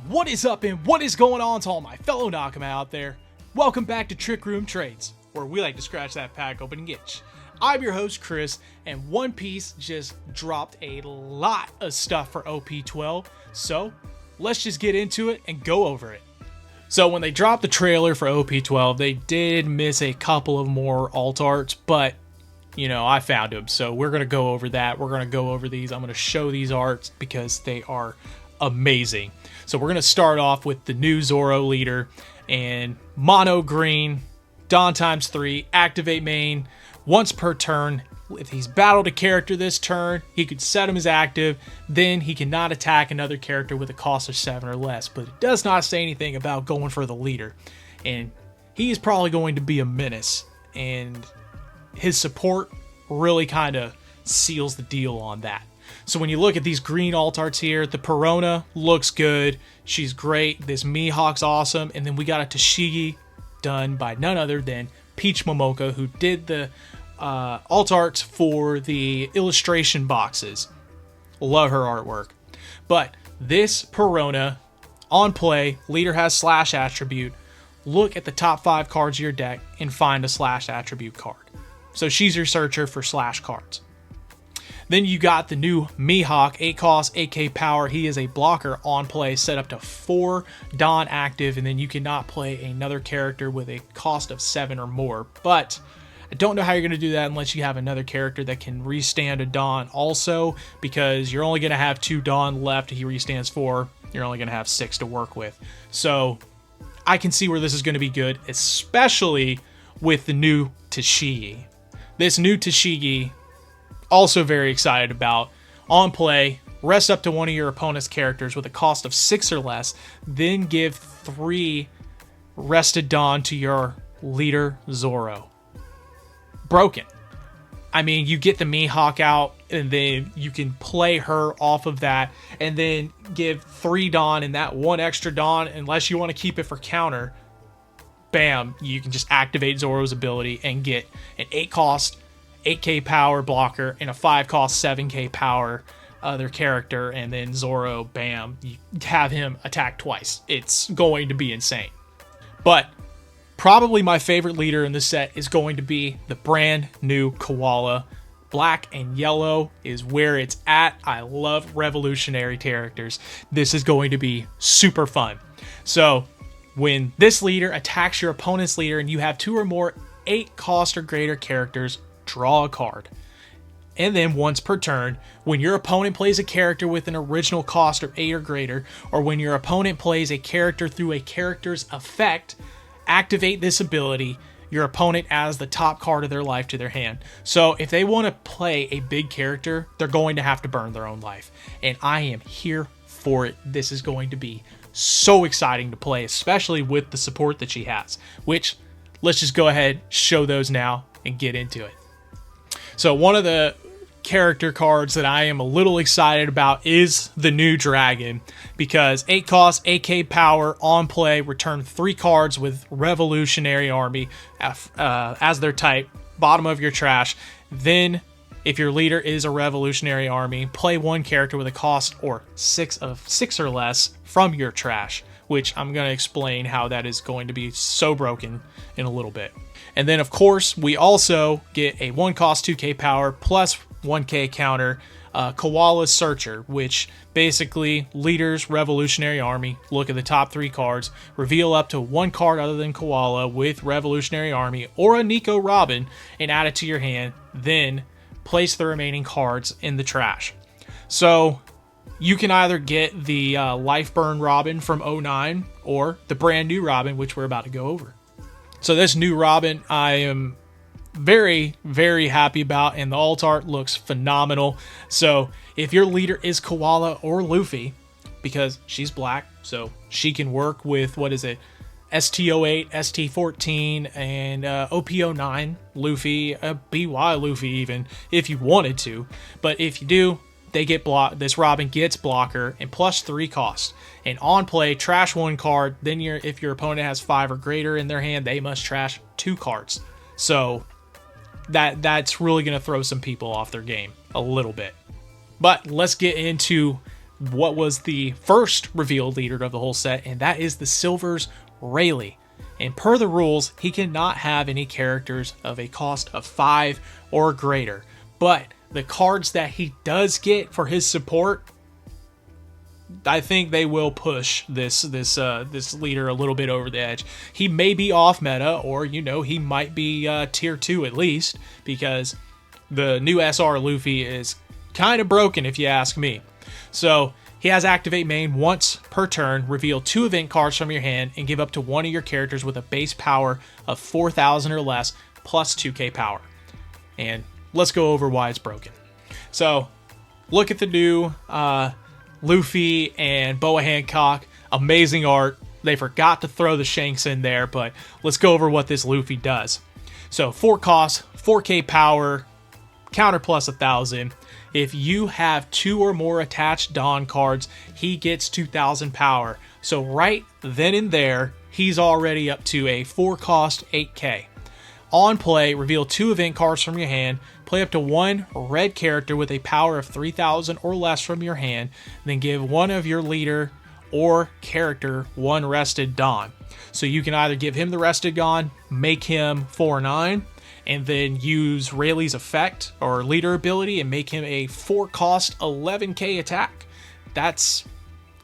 What is up and what is going on to all my fellow Nakama out there? Welcome back to Trick Room Trades, where we like to scratch that pack open and itch. I'm your host Chris, and One Piece just dropped a lot of stuff for OP12, so let's just get into it and go over it. So when they dropped the trailer for OP12, they did miss a couple of more alt arts, but you know, I found them, so we're going to go over that. We're going to go over these. I'm going to show these arts because they are amazing. So we're going to start off with the new Zoro leader and mono green, Dawn ×3, activate main, once per turn. If he's battled a character this turn, he could set him as active, then he cannot attack another character with a cost of 7 or less. But it does not say anything about going for the leader. And he's probably going to be a menace, and his support really kind of seals the deal on that. So when you look at these green alt arts here, the Perona looks good. She's great. This Mihawk's awesome. And then we got a Tashigi done by none other than Peach Momoka, who did the alt arts for the illustration boxes. Love her artwork. But this Perona, on play, leader has slash attribute. Look at the top 5 cards of your deck and find a slash attribute card. So she's your searcher for slash cards. Then you got the new Mihawk, 8 cost, 8k power. He is a blocker on play, set up to 4 Dawn active, and then you cannot play another character with a cost of 7 or more. But I don't know how you're going to do that unless you have another character that can restand a Dawn also, because you're only going to have 2 Dawn left. He restands 4. You're only going to have 6 to work with. So I can see where this is going to be good, especially with the new Tashigi. This new Tashigi, also very excited about. On play, rest up to one of your opponent's characters with a cost of 6 or less, then give 3 rested Dawn to your leader Zoro. Broken. I mean, you get the Mihawk out, and then you can play her off of that, and then give 3 Dawn and that 1 extra Dawn, unless you want to keep it for counter. Bam, you can just activate Zoro's ability and get an 8 cost, 8k power blocker and a 5 cost 7k power other character, and then Zoro, bam, you have him attack twice. It's going to be insane. But probably my favorite leader in this set is going to be the brand new Koala. Black and yellow is where it's at. I love revolutionary characters. This is going to be super fun. So when this leader attacks your opponent's leader and you have 2 or more 8 cost or greater characters, draw a card. And then once per turn, when your opponent plays a character with an original cost of 8 or greater, or when your opponent plays a character through a character's effect, activate this ability. Your opponent adds the top card of their life to their hand. So if they want to play a big character, they're going to have to burn their own life. And I am here for it. This is going to be so exciting to play, especially with the support that she has, which let's just go ahead, show those now, and get into it. So one of the character cards that I am a little excited about is the new Dragon, because 8 cost, 8k power, on play, return 3 cards with Revolutionary Army as their type, bottom of your trash. Then, if your leader is a Revolutionary Army, play 1 character with a cost or 6 or less from your trash, which I'm going to explain how that is going to be so broken in a little bit. And then, of course, we also get a 1 cost 2k power plus 1k counter Koala Searcher, which basically leaders Revolutionary Army, look at the top 3 cards, reveal up to 1 card other than Koala with Revolutionary Army or a Nico Robin and add it to your hand, then place the remaining cards in the trash. So you can either get the Life Burn Robin from 09 or the brand new Robin, which we're about to go over. So this new Robin, I am very, very happy about, and the alt art looks phenomenal. So if your leader is Koala or Luffy, because she's black, so she can work with, what is it, ST08, ST14, and OP09 Luffy, BY Luffy even, if you wanted to. But if you do, they get this Robin gets blocker and plus 3 cost. And on play, trash 1 card. Then if your opponent has 5 or greater in their hand, they must trash 2 cards. So that's really going to throw some people off their game a little bit. But let's get into what was the first revealed leader of the whole set, and that is the Silver's Rayleigh. And per the rules, he cannot have any characters of a cost of 5 or greater. But the cards that he does get for his support, I think they will push this leader a little bit over the edge. He may be off meta, or he might be tier 2 at least, because the new SR Luffy is kind of broken if you ask me. So he has activate main once per turn, reveal 2 event cards from your hand, and give up to one of your characters with a base power of 4,000 or less plus 2k power. And let's go over why it's broken. So look at the new Luffy and Boa Hancock. Amazing art. They forgot to throw the Shanks in there, but let's go over what this Luffy does. So 4 cost, 4k power, counter plus 1,000. If you have 2 or more attached Dawn cards, he gets 2,000 power. So right then and there, he's already up to a 4 cost 8k. On play, reveal 2 event cards from your hand, play up to 1 red character with a power of 3,000 or less from your hand, then give one of your leader or character 1 rested Dawn. So you can either give him the rested Dawn, make him 4/9, and then use Rayleigh's effect or leader ability and make him a 4 cost 11k attack. That's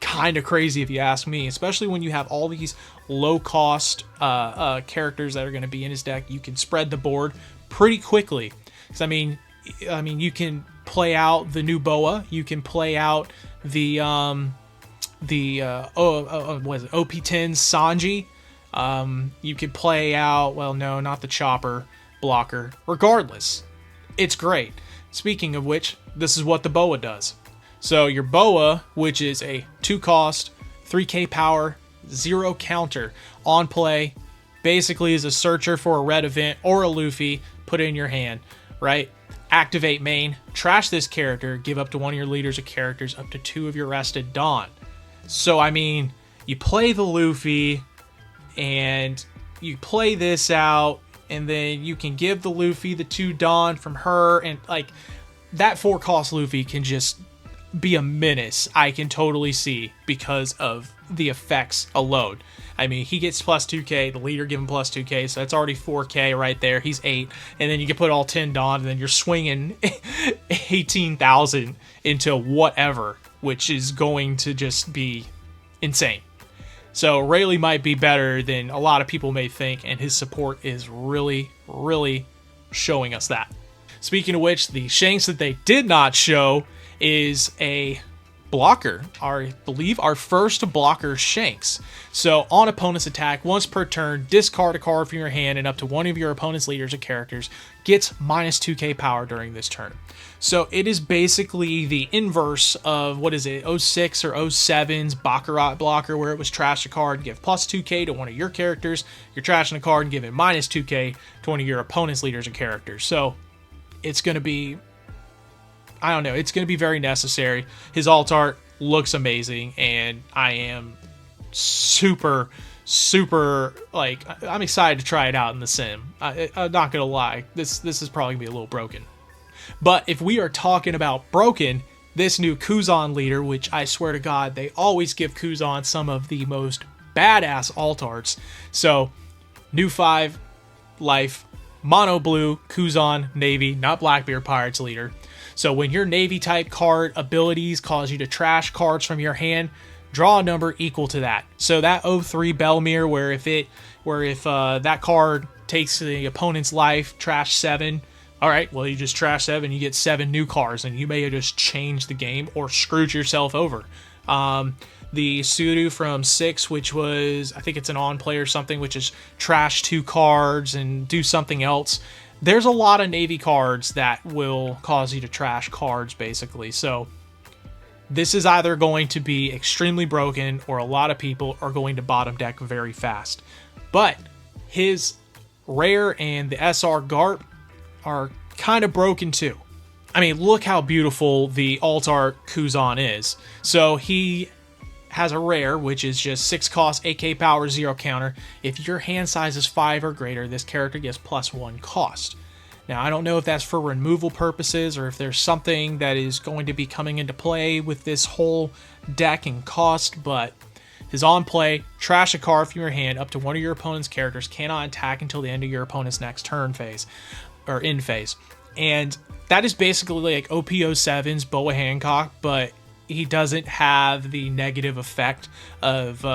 kind of crazy if you ask me, especially when you have all these low cost characters that are going to be in his deck. You can spread the board pretty quickly. Because I mean you can play out the new Boa, you can play out the OP10 Sanji. You could play out, well, no, not the Chopper blocker. Regardless, it's great. Speaking of which, this is what the Boa does. So your Boa, which is a 2 cost, 3k power, 0 counter, on play, basically is a searcher for a red event or a Luffy, put it in your hand, right? Activate main, trash this character, give up to one of your leaders of characters up to 2 of your rested Dawn. So I mean, you play the Luffy and you play this out, and then you can give the Luffy the 2 Dawn from her, and like that 4 cost Luffy can just be a menace. I can totally see, because of the effects alone. I mean, he gets plus 2k, the leader give him plus 2k, so that's already 4k right there. He's 8, and then you can put all 10 Dawn, and then you're swinging 18,000 into whatever, which is going to just be insane. So Rayleigh might be better than a lot of people may think, and his support is really, really showing us that. Speaking of which, the Shanks that they did not show is a blocker. I believe our first blocker Shanks. So on opponent's attack, once per turn, discard a card from your hand, and up to one of your opponent's leaders or characters gets minus 2k power during this turn. So it is basically the inverse of, what is it, 06 or 07's Baccarat blocker, where it was trash a card, give plus 2k to one of your characters, you're trashing a card and give it minus 2k to one of your opponent's leaders or characters. So it's going to be, I don't know, it's going to be very necessary. His alt art looks amazing, and I am super, like, I'm excited to try it out in the sim. I'm not going to lie, this is probably going to be a little broken. But if we are talking about broken, this new Kuzan leader, which I swear to God, they always give Kuzan some of the most badass alt arts. So, new 5 life, mono blue, Kuzan, Navy, not Blackbeard Pirates leader. So when your Navy type card abilities cause you to trash cards from your hand, draw a number equal to that. So that 03 Belmere, where if that card takes the opponent's life, trash 7. All right, well, you just trash 7, you get 7 new cards, and you may have just changed the game or screwed yourself over. The Sudu from 6, which was, I think it's an on play or something, which is trash 2 cards and do something else. There's a lot of Navy cards that will cause you to trash cards, basically. So this is either going to be extremely broken, or a lot of people are going to bottom deck very fast. But his rare and the SR Garp are kind of broken too. I mean, look how beautiful the alt art Kuzan is. So he has a rare, which is just 6 cost, 8k power, 0 counter. If your hand size is 5 or greater, this character gets plus 1 cost. Now, I don't know if that's for removal purposes or if there's something that is going to be coming into play with this whole deck and cost, but his on play, trash a card from your hand up to one of your opponent's characters, cannot attack until the end of your opponent's next turn phase, or end phase. And that is basically like OP12's Boa Hancock, but he doesn't have the negative effect of,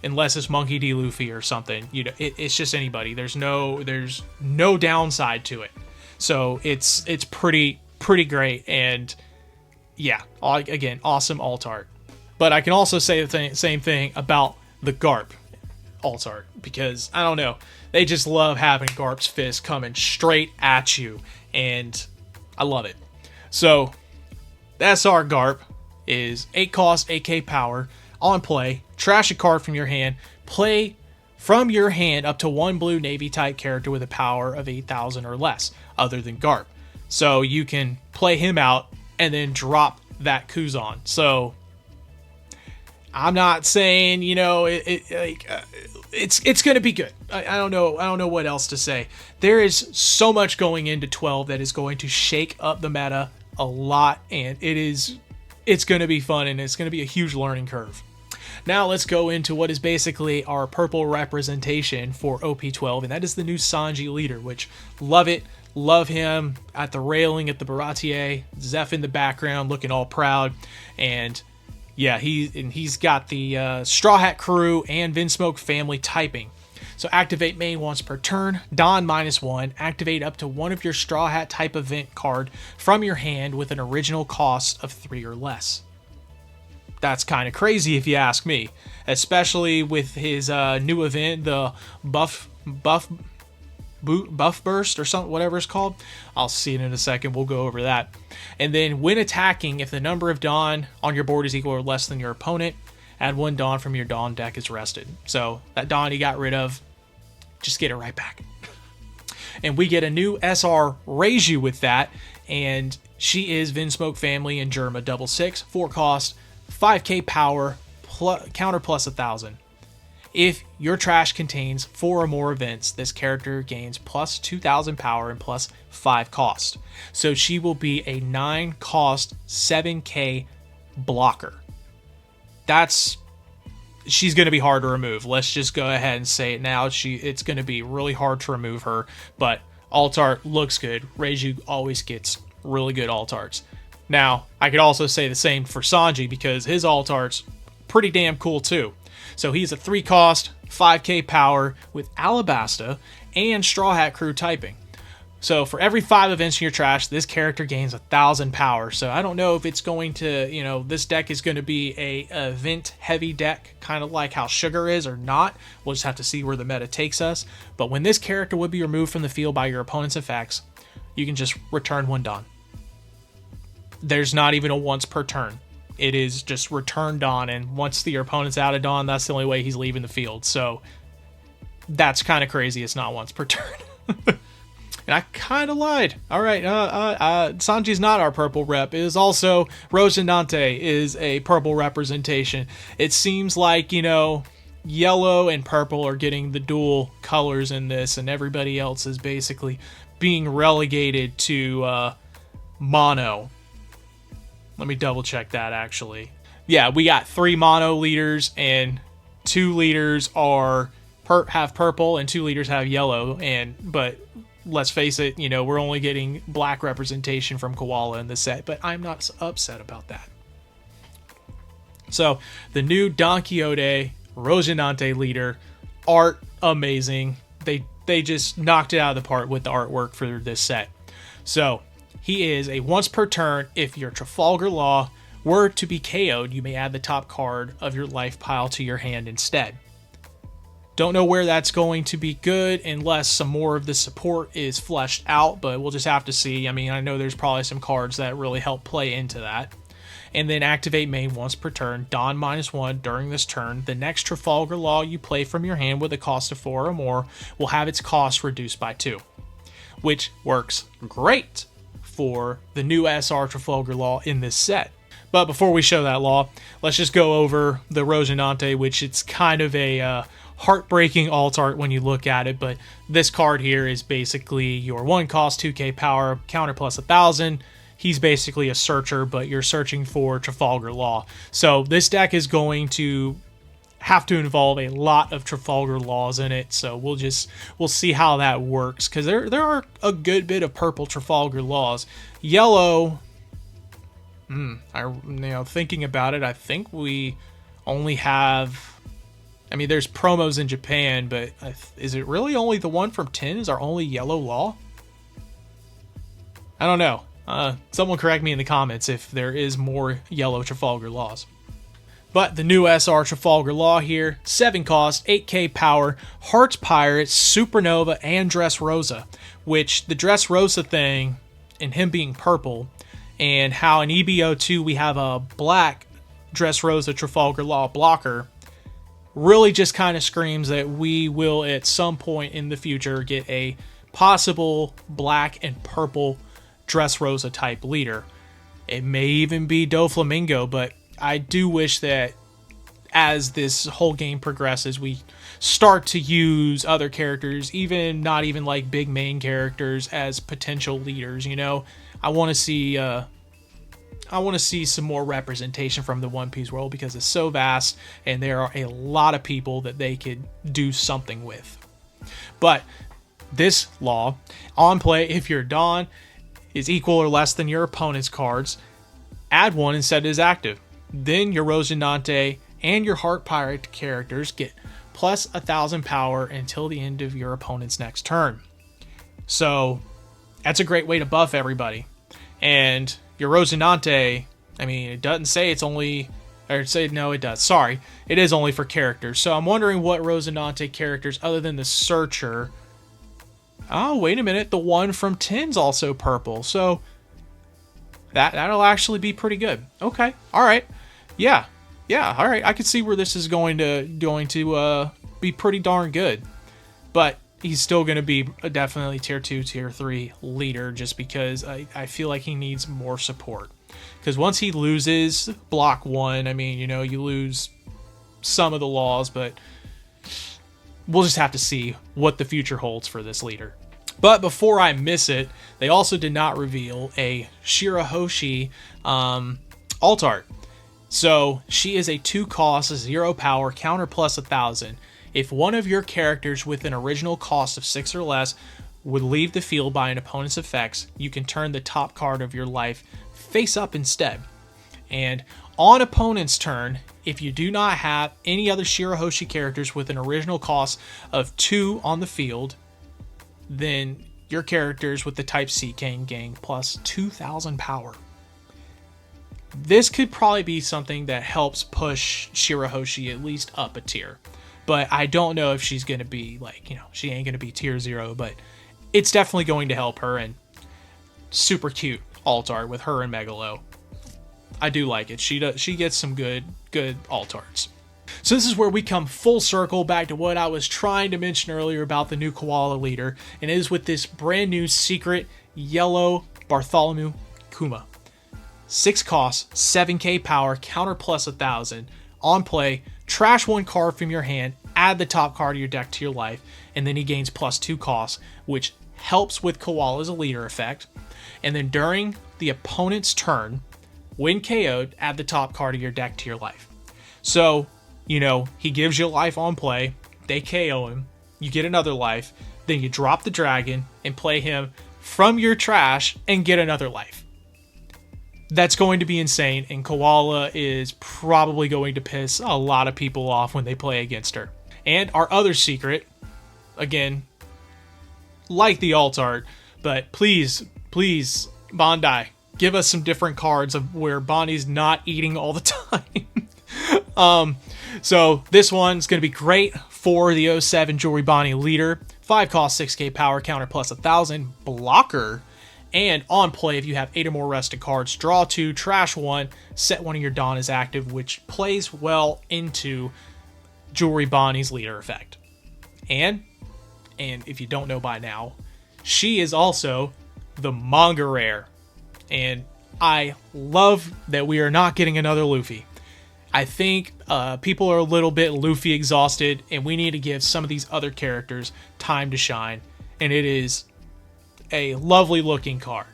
unless it's Monkey D. Luffy or something, it's just anybody. There's no downside to it. So it's pretty great. And yeah, again, awesome alt art. But I can also say the same thing about the Garp alt art, because I don't know, they just love having Garp's fist coming straight at you, and I love it. So the SR Garp is 8 cost, 8k power, on play, trash a card from your hand, play from your hand up to one blue Navy type character with a power of 8,000 or less, other than Garp. So you can play him out and then drop that Kuzan. So I'm not saying, it's going to be good. I don't know what else to say. There is so much going into 12 that is going to shake up the meta a lot, and it's going to be fun, and it's going to be a huge learning curve. Now let's go into what is basically our purple representation for OP12, and that is the new Sanji leader, which love it. Love him at the railing at the Baratier, Zeph in the background looking all proud, and yeah, he's got the Straw Hat crew and Vinsmoke family typing. So activate main once per turn, Don -1, activate up to one of your Straw Hat type event card from your hand with an original cost of 3 or less. That's kind of crazy if you ask me, especially with his new event, the buff burst or something, whatever it's called. I'll see it in a second. We'll go over that. And then when attacking, if the number of Dawn on your board is equal or less than your opponent, add 1 Dawn from your Dawn deck is rested. So that Dawn he got rid of, just get it right back. And we get a new SR Reiju with that, and she is Vinsmoke family and Germa double 6, 4 cost, 5k power, counter plus 1,000. If your trash contains 4 or more events, this character gains plus 2,000 power and plus 5 cost. So she will be a 9 cost, 7k blocker. She's going to be hard to remove. Let's just go ahead and say it now. It's going to be really hard to remove her, but alt art looks good. Reiju always gets really good alt arts. Now, I could also say the same for Sanji, because his alt art's pretty damn cool too. So he's a 3 cost, 5k power with Alabasta and Straw Hat crew typing. So for every 5 events in your trash, this character gains 1,000 power. So I don't know if it's going to, this deck is going to be a event heavy deck, kind of like how Sugar is, or not. We'll just have to see where the meta takes us. But when this character would be removed from the field by your opponent's effects, you can just return 1 Dawn. There's not even a once per turn. It is just return Dawn, and once your opponent's out of Dawn, that's the only way he's leaving the field. So that's kind of crazy. It's not once per turn. And I kind of lied. All right, Sanji's not our purple rep. It is also Rosinante is a purple representation. It seems like, yellow and purple are getting the dual colors in this, and everybody else is basically being relegated to mono. Let me double check that, actually. Yeah, we got 3 mono leaders, and 2 leaders have purple and 2 leaders have yellow. But let's face it, we're only getting black representation from Koala in this set, but I'm not upset about that. So the new Don Quixote Rosinante leader, art amazing. They just knocked it out of the park with the artwork for this set. So he is a once per turn. If your Trafalgar Law were to be KO'd, you may add the top card of your life pile to your hand instead. Don't know where that's going to be good unless some more of the support is fleshed out, but we'll just have to see. I mean, I know there's probably some cards that really help play into that. And then activate main once per turn, Dawn -1 during this turn. The next Trafalgar Law you play from your hand with a cost of 4 or more will have its cost reduced by 2, which works great for the new SR Trafalgar Law in this set. But before we show that law, let's just go over the Rosinante, which it's kind of a heartbreaking alt art when you look at it, but this card here is basically your 1 cost, 2k power, counter plus 1,000. He's basically a searcher, but you're searching for Trafalgar Law. So this deck is going to have to involve a lot of Trafalgar Laws in it, so we'll see how that works, because there are a good bit of purple Trafalgar Laws. Yellow, thinking about it, I think we only have, I mean, there's promos in Japan, but is it really only the one from 10 is our only yellow law? I don't know. Someone correct me in the comments if there is more yellow Trafalgar Laws. But the new SR Trafalgar Law here, 7 cost, 8k power, Hearts Pirate, Supernova, and Dressrosa. Which, the Dressrosa thing, and him being purple, and how in EBO2 we have a black Dressrosa Trafalgar Law blocker, really just kind of screams that we will at some point in the future get a possible black and purple Dressrosa type leader. It may even be Doflamingo, but I do wish that as this whole game progresses, we start to use other characters, not even like big main characters, as potential leaders. You know, I want to see some more representation from the One Piece world, because it's so vast and there are a lot of people that they could do something with. But this law, on play, if your Dawn is equal or less than your opponent's cards, add 1 and set it as active. Then your Rosinante and your Heart Pirate characters get plus 1,000 power until the end of your opponent's next turn. So that's a great way to buff everybody. And your Rosinante, I mean, it doesn't say it's only, or say, no, it does. Sorry, it is only for characters. So I'm wondering what Rosinante characters, other than the Searcher. Oh, wait a minute. The one from 10's also purple. So that'll actually be pretty good. Okay. All right. Yeah. All right. I can see where this is going to be pretty darn good. But he's still going to be definitely tier 2, tier 3 leader, just because I feel like he needs more support. Because once he loses block 1, I mean, you lose some of the laws, but we'll just have to see what the future holds for this leader. But before I miss it, they also did not reveal a Shirahoshi alt art. So she is a 2 cost, 0 power, counter plus 1,000. If one of your characters with an original cost of 6 or less would leave the field by an opponent's effects, you can turn the top card of your life face up instead. And on opponent's turn, if you do not have any other Shirahoshi characters with an original cost of 2 on the field, then your characters with the type C can gain plus 2,000 power. This could probably be something that helps push Shirahoshi at least up a tier. But I don't know if she's going to be she ain't going to be tier 0, but it's definitely going to help her. And super cute alt art with her and Megalo. I do like it. She gets some good alt arts. So this is where we come full circle back to what I was trying to mention earlier about the new Koala leader, and it is with this brand new secret yellow Bartholomew Kuma. 6 costs, 7k power, counter plus 1,000. On play, trash 1 card from your hand, add the top card of your deck to your life, and then he gains plus 2 costs, which helps with Koala's leader effect. And then during the opponent's turn, when KO'd, add the top card of your deck to your life. So, he gives you life on play, they KO him, you get another life, then you drop the dragon and play him from your trash and get another life. That's going to be insane, and Koala is probably going to piss a lot of people off when they play against her. And our other secret, again, like the alt art, but please, Bandai, give us some different cards of where Bonnie's not eating all the time. So this one's going to be great for the 07 Jewelry Bonnie leader. 5 cost, 6k power, counter plus 1,000, blocker. And on play, if you have 8 or more rested cards, draw 2, trash 1, set one of your Dawn as active, which plays well into Jewelry Bonnie's leader effect. And if you don't know by now, she is also the Manga rare. And I love that we are not getting another Luffy. I think people are a little bit Luffy exhausted, and we need to give some of these other characters time to shine. And it is a lovely looking card.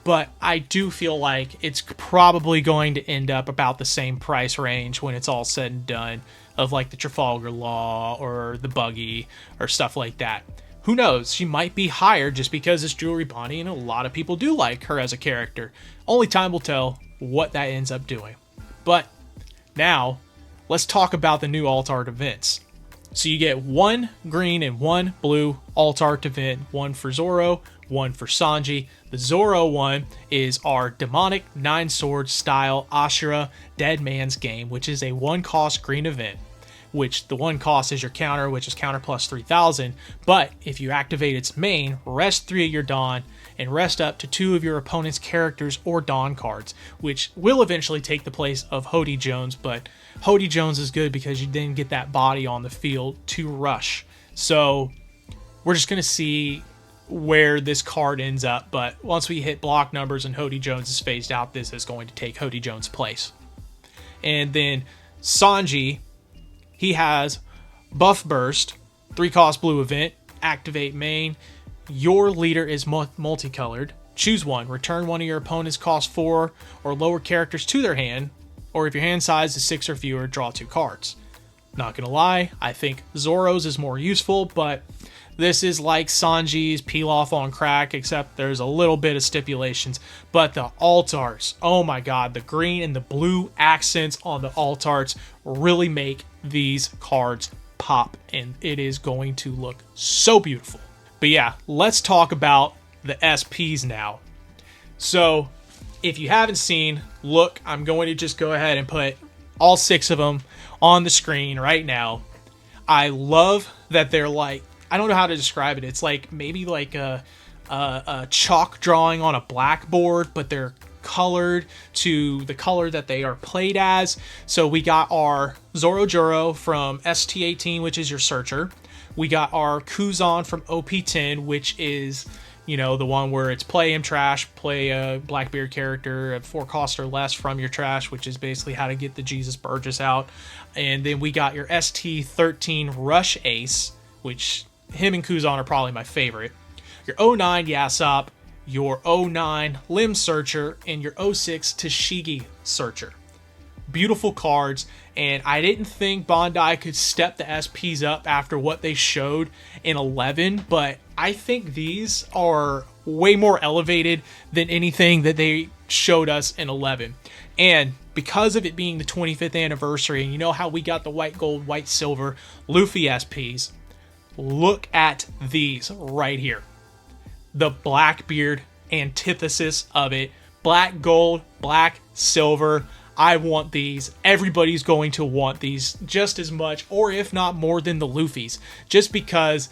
But I do feel like it's probably going to end up about the same price range when it's all said and done, of like the Trafalgar Law or the Buggy or stuff like that. Who knows? She might be higher just because it's Jewelry Bonnie, and a lot of people do like her as a character. Only time will tell what that ends up doing. But now, let's talk about the new alt art events. So you get one green and one blue alt art event, one for Zoro, one for Sanji. The Zoro one is our demonic 9-sword style Ashura Dead Man's Game, which is a 1-cost green event, which the 1 cost is your counter, which is counter plus 3,000. But if you activate its main, rest 3 of your Dawn and rest up to 2 of your opponent's characters or Dawn cards, which will eventually take the place of Hody Jones. But Hody Jones is good because you then get that body on the field to rush. So we're just going to see where this card ends up, but once we hit block numbers and Hody Jones is phased out, this is going to take Hody Jones' place. And then Sanji, he has Buff Burst, 3-cost blue event, activate main. Your leader is multicolored. Choose one. Return one of your opponent's cost 4 or lower characters to their hand, or if your hand size is 6 or fewer, draw 2 cards. Not gonna lie, I think Zoro's is more useful, but this is like Sanji's Peel Off on Crack, except there's a little bit of stipulations. But the alt arts, oh my god, the green and the blue accents on the alt arts really make these cards pop, and it is going to look so beautiful. But yeah, let's talk about the SPs now. So if you haven't seen, look, I'm going to just go ahead and put all 6 of them on the screen right now. I love that they're like, I don't know how to describe it. It's like maybe like a chalk drawing on a blackboard, but they're colored to the color that they are played as. So we got our Zorojuro from ST18, which is your searcher. We got our Kuzan from OP10, which is, you know, the one where it's play him trash, play a Blackbeard character at 4 cost or less from your trash, which is basically how to get the Jesus Burgess out. And then we got your ST13 Rush Ace, which him and Kuzan are probably my favorite. Your 09 Yasop, your 09 Limb Searcher, and your 06 Tashigi Searcher. Beautiful cards, and I didn't think Bandai could step the SPs up after what they showed in 11, but I think these are way more elevated than anything that they showed us in 11. And because of it being the 25th anniversary, and you know how we got the white gold, white silver Luffy SPs, look at these right here. The Blackbeard antithesis of it. Black gold, black silver. I want these. Everybody's going to want these just as much, or if not more than the Luffys, just because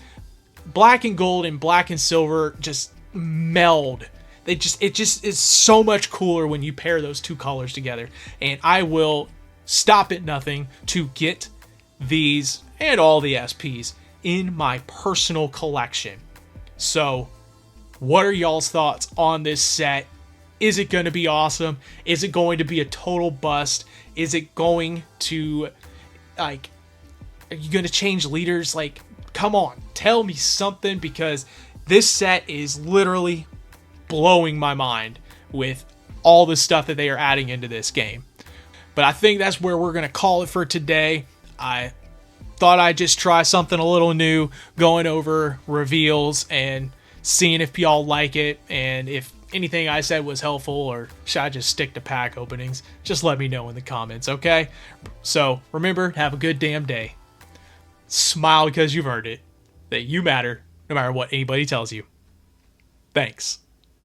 black and gold and black and silver just meld. It just is so much cooler when you pair those 2 colors together. And I will stop at nothing to get these and all the SPs in my personal collection. So what are y'all's thoughts on this set? Is it going to be awesome? Is it going to be a total bust? Is it going to, like, are you going to change leaders? Like, come on, tell me something, because this set is literally blowing my mind with all the stuff that they are adding into this game. But I think that's where we're going to call it for today. I thought I'd just try something a little new, going over reveals and seeing if y'all like it, and if anything I said was helpful, or should I just stick to pack openings, just let me know in the comments, okay? So remember, have a good damn day. Smile because you've earned it. That you matter, no matter what anybody tells you. Thanks.